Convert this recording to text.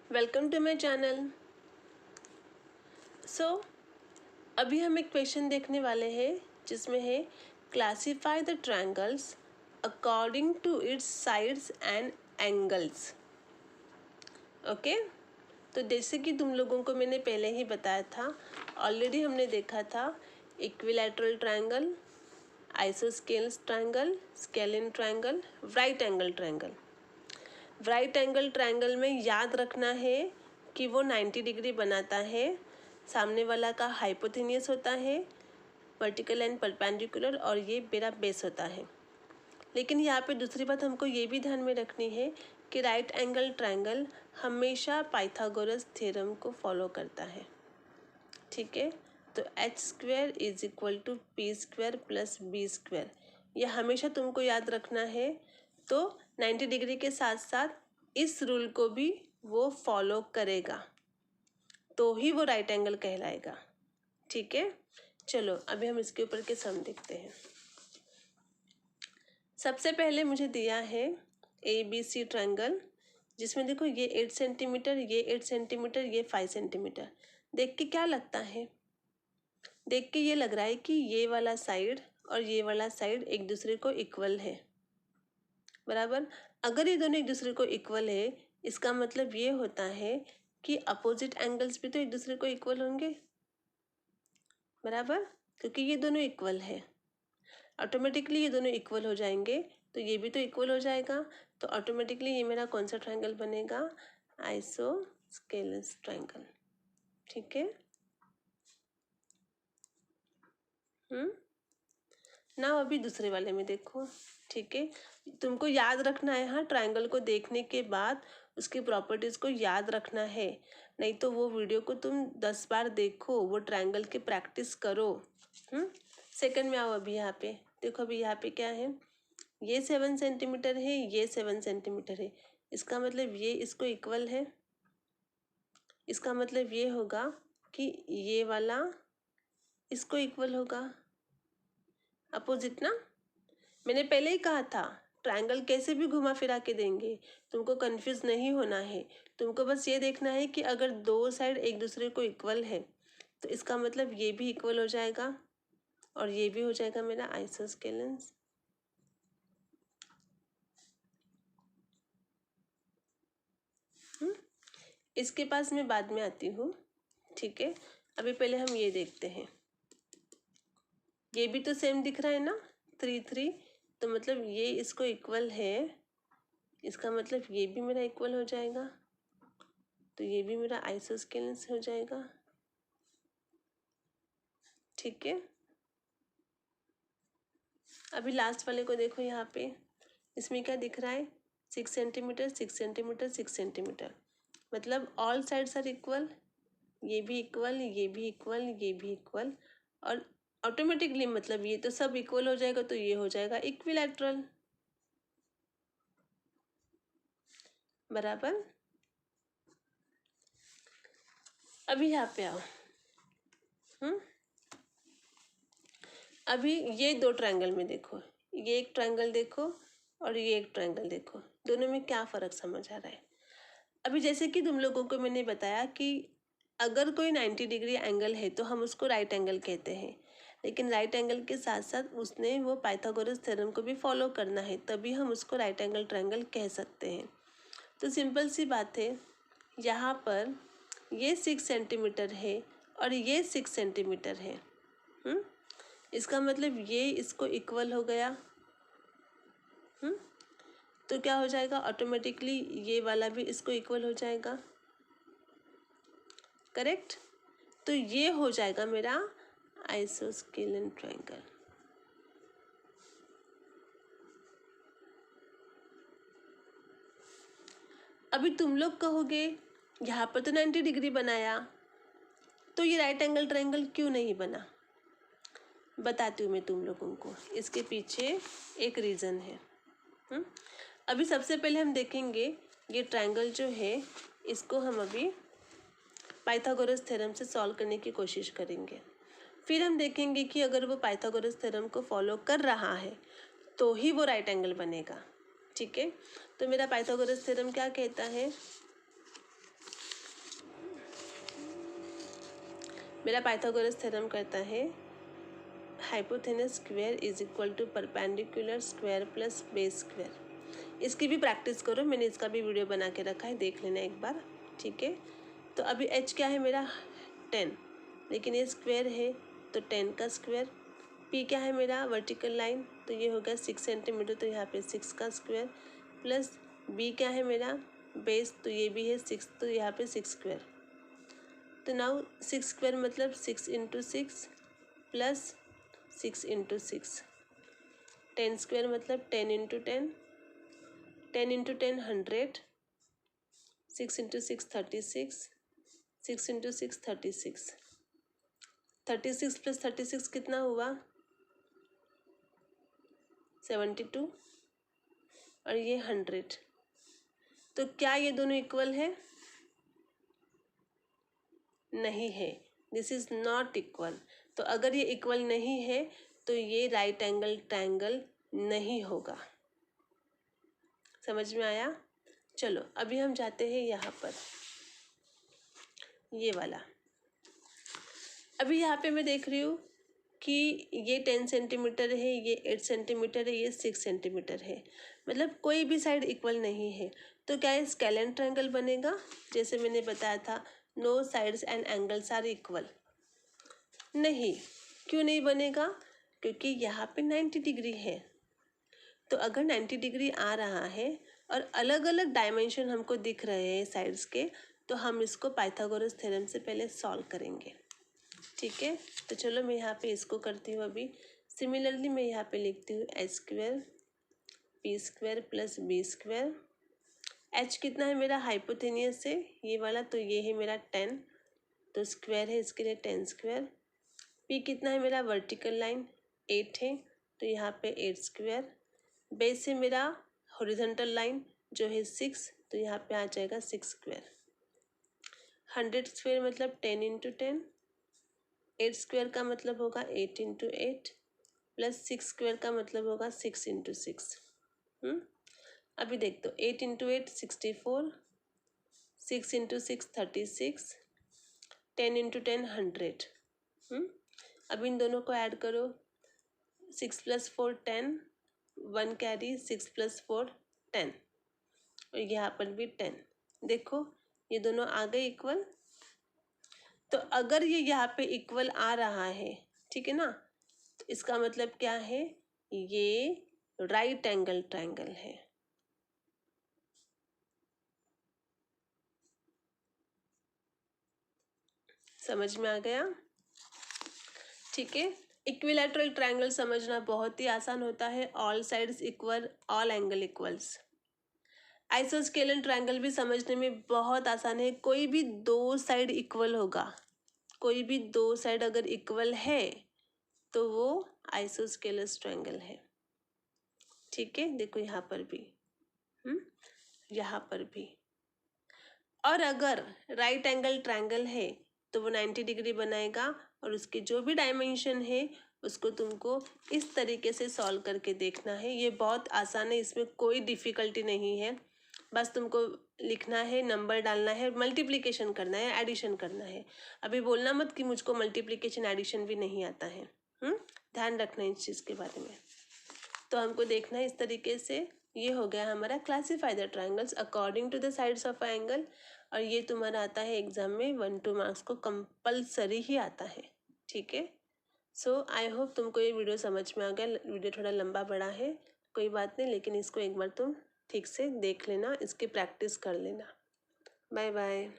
Welcome to my channel. अभी हम एक क्वेश्चन देखने वाले हैं जिसमें है classify the triangles according to its sides and angles. Okay, तो जैसे कि तुम लोगों को मैंने पहले ही बताया था, ऑलरेडी हमने देखा था equilateral triangle, isosceles triangle, scalene triangle, right angle triangle. Right angle triangle में याद रखना है कि वो 90 डिग्री बनाता है, सामने वाला का हाइपोटेन्यूस होता है, वर्टिकल एंड परपेंडिकुलर, और ये मेरा बेस होता है। लेकिन यहाँ पे दूसरी बात हमको ये भी ध्यान में रखनी है कि राइट एंगल ट्रायंगल हमेशा पाइथागोरस थ्योरम को फॉलो करता है। ठीक है, तो h² is equal to p² plus b², ये हमेशा तुमको याद रखना है। तो 90 डिग्री के साथ साथ इस रूल को भी वो फॉलो करेगा, तो ही वो राइट एंगल कहलाएगा। ठीक है, चलो अभी हम इसके ऊपर के सम देखते हैं। सबसे पहले मुझे दिया है ABC ट्रायंगल, जिसमें देखो ये 8 सेंटीमीटर, ये 8 सेंटीमीटर, ये 5 सेंटीमीटर। देख के क्या लगता है? देख के ये लग रहा है कि ये वाला साइड और ये वाला साइड एक दूसरे को इक्वल है, बराबर। अगर ये दोनों एक दूसरे को इक्वल है, इसका मतलब ये होता है कि अपोजिट एंगल्स भी तो एक दूसरे को इक्वल होंगे, बराबर, क्योंकि ये दोनों इक्वल है। ऑटोमेटिकली ये दोनों इक्वल हो जाएंगे, तो ये भी तो इक्वल हो जाएगा। तो ऑटोमेटिकली ये मेरा कौन सा ट्रायंगल बनेगा? Isosceles triangle. ठीक है, ना अभी दूसरे वाले में देखो। ठीक है, तुमको याद रखना है, हाँ, ट्रायंगल को देखने के बाद उसकी प्रॉपर्टीज को याद रखना है, नहीं तो वो वीडियो को तुम 10 बार देखो, वो ट्रायंगल की प्रैक्टिस करो। सेकंड में आओ। अभी यहाँ पे देखो, अभी यहाँ पे क्या है, ये 7 सेंटीमीटर है, ये 7 सेंटीमीटर है, इसका मतलब ये इसको इक्वल है। इसका मतलब ये होगा कि ये वाला इसको इक्वल होगा, अपोजिट ना। मैंने पहले ही कहा था ट्रायंगल कैसे भी घुमा फिरा के देंगे, तुमको कंफ्यूज नहीं होना है। तुमको बस ये देखना है कि अगर दो साइड एक दूसरे को इक्वल है, तो इसका मतलब ये भी इक्वल हो जाएगा और ये भी हो जाएगा मेरा आइसोस्केलेंस। इसके पास मैं बाद में आती हूँ। ठीक है, अभी पहले हम ये देखते हैं। ये भी तो सेम दिख रहा है ना, 3 3, तो मतलब ये इसको इक्वल है, इसका मतलब ये भी मेरा इक्वल हो जाएगा, तो ये भी मेरा आइसोस्केलेंस हो जाएगा। ठीक है, अभी लास्ट वाले को देखो। यहाँ पे इसमें क्या दिख रहा है? 6 सेंटीमीटर, 6 सेंटीमीटर, 6 सेंटीमीटर, मतलब ऑल साइड्स आर इक्वल। ये भी इक्वल, ये भी इक्वल, ये भी इक्वल, और ऑटोमेटिकली मतलब ये तो सब इक्वल हो जाएगा, तो ये हो जाएगा इक्विलैटरल, बराबर। अभी यहाँ पे आओ। अभी ये दो ट्रायंगल में देखो, ये एक ट्रायंगल देखो और ये एक ट्रायंगल देखो, दोनों में क्या फ़र्क समझ आ रहा है? अभी जैसे कि तुम लोगों को मैंने बताया कि अगर कोई 90 डिग्री एंगल है तो हम उसको राइट एंगल कहते हैं, लेकिन राइट एंगल के साथ साथ उसने वो पाइथागोरस थ्योरम को भी फॉलो करना है, तभी हम उसको राइट एंगल ट्रायंगल कह सकते हैं। तो सिंपल सी बात है, यहाँ पर ये 6 सेंटीमीटर है और ये 6 सेंटीमीटर है। इसका मतलब ये इसको इक्वल हो गया। तो क्या हो जाएगा? ऑटोमेटिकली ये वाला भी इसको इक्वल हो जाएगा, करेक्ट। तो ये हो जाएगा मेरा आइसोस्केलेन ट्रायंगल। अभी तुम लोग कहोगे यहाँ पर तो 90 डिग्री बनाया, तो ये राइट एंगल ट्रायंगल क्यों नहीं बना? बताती हूँ मैं तुम लोगों को, इसके पीछे एक रीज़न है। अभी सबसे पहले हम देखेंगे ये ट्रायंगल जो है, इसको हम अभी पाइथागोरस थ्योरम से सॉल्व करने की कोशिश करेंगे। फिर हम देखेंगे कि अगर वो पाइथागोरस थ्योरम को फॉलो कर रहा है तो ही वो राइट एंगल बनेगा। ठीक है, तो मेरा पाइथागोरस थ्योरम क्या कहता है? मेरा पाइथागोरस थ्योरम कहता है hypotenuse square is equal to perpendicular square plus base square. इसकी भी प्रैक्टिस करो, मैंने इसका भी वीडियो बना के रखा है, देख लेना एक बार, ठीक है। तो अभी h क्या है मेरा 10, लेकिन ये स्क्वायर है तो 10 का स्क्वायर। p क्या है मेरा वर्टिकल लाइन, तो ये हो गया 6 सेंटीमीटर, तो यहाँ पे 6 का स्क्वायर, प्लस b क्या है मेरा बेस, तो ये भी है 6, तो यहाँ पे 6 स्क्वायर। तो नाउ 6 स्क्वायर मतलब 6 इंटू 6 प्लस 6 इंटू 6। 10 स्क्वायर मतलब 10 into 10, 10 into 10 100, 6 into 6 36, 6 into 6 36, 36 plus 36 कितना हुआ 72, और ये 100। तो क्या ये दोनों इक्वल है? नहीं है, दिस इज नॉट इक्वल। तो अगर ये इक्वल नहीं है तो ये राइट एंगल ट्रायंगल नहीं होगा। समझ में आया? चलो अभी हम जाते हैं यहाँ पर, ये वाला। अभी यहाँ पे मैं देख रही हूँ कि ये 10 सेंटीमीटर है, ये 8 सेंटीमीटर है, ये 6 सेंटीमीटर है, मतलब कोई भी साइड इक्वल नहीं है। तो क्या ये स्केलेन ट्रायंगल बनेगा? जैसे मैंने बताया था, no sides and angles are equal. नहीं, क्यों नहीं बनेगा? क्योंकि यहाँ पे 90 डिग्री है। तो अगर 90 डिग्री आ रहा है और अलग अलग डायमेंशन हमको दिख रहे हैं साइड्स के, तो हम इसको पाइथागोरस थ्योरम से पहले सॉल्व करेंगे, ठीक है। तो चलो मैं यहाँ पे इसको करती हूँ अभी। सिमिलरली मैं यहाँ पे लिखती हूँ H square P square plus B square. H कितना है मेरा हाइपोथेनियस से ये वाला, तो ये है मेरा 10, तो स्क्वायर है इसके लिए 10 स्क्वायर। पी कितना है मेरा वर्टिकल लाइन 8 है, तो यहाँ पे 8 स्क्वायर। बेस है मेरा हॉरिजॉन्टल लाइन जो है 6, तो यहाँ पे आ जाएगा 6 स्क्वायर। 100 स्क्वायर मतलब 10 इंटू 10, 8 स्क्वायर का मतलब होगा 8 इंटू 8, प्लस 6 स्क्वायर का मतलब होगा 6 इंटू 6। अभी देख दो, 8 इंटू 8 64, 6 इंटू 6 36, 10 इंटू 10 100। अब इन दोनों को ऐड करो, 6 प्लस 4 10, 1 कैरी, 6 प्लस 4 10, और यहाँ पर भी 10। देखो ये दोनों आ गए इक्वल। तो अगर ये यहाँ पे इक्वल आ रहा है, ठीक है ना, तो इसका मतलब क्या है, ये राइट एंगल ट्रायंगल है। समझ में आ गया? ठीक है। इक्विलैटरल ट्रायंगल समझना बहुत ही आसान होता है, all sides equal, all angle equals. Isosceles triangle भी समझने में बहुत आसान है, कोई भी दो साइड इक्वल होगा, कोई भी दो साइड अगर इक्वल है तो वो आइसोस्केलस ट्रायंगल है, ठीक है। देखो यहाँ पर भी, यहाँ पर भी। और अगर राइट एंगल ट्रायंगल है तो वो 90 डिग्री बनाएगा, और उसके जो भी डायमेंशन है उसको तुमको इस तरीके से सॉल्व करके देखना है। ये बहुत आसान है, इसमें कोई डिफ़िकल्टी नहीं है, बस तुमको लिखना है, नंबर डालना है, मल्टीप्लिकेशन करना है, एडिशन करना है। अभी बोलना मत कि मुझको मल्टीप्लिकेशन एडिशन भी नहीं आता है, ध्यान रखना इस चीज़ के बारे में। तो हमको देखना है इस तरीके से। ये हो गया हमारा classify the triangles according to the sides of angle, और ये तुम्हारा आता है एग्जाम में 1-2 मार्क्स को कंपलसरी ही आता है, ठीक है। सो आई होप तुमको ये वीडियो समझ में आ गया। वीडियो थोड़ा लंबा बड़ा है, कोई बात नहीं, लेकिन इसको एक बार तुम ठीक से देख लेना, इसकी प्रैक्टिस कर लेना। Bye bye.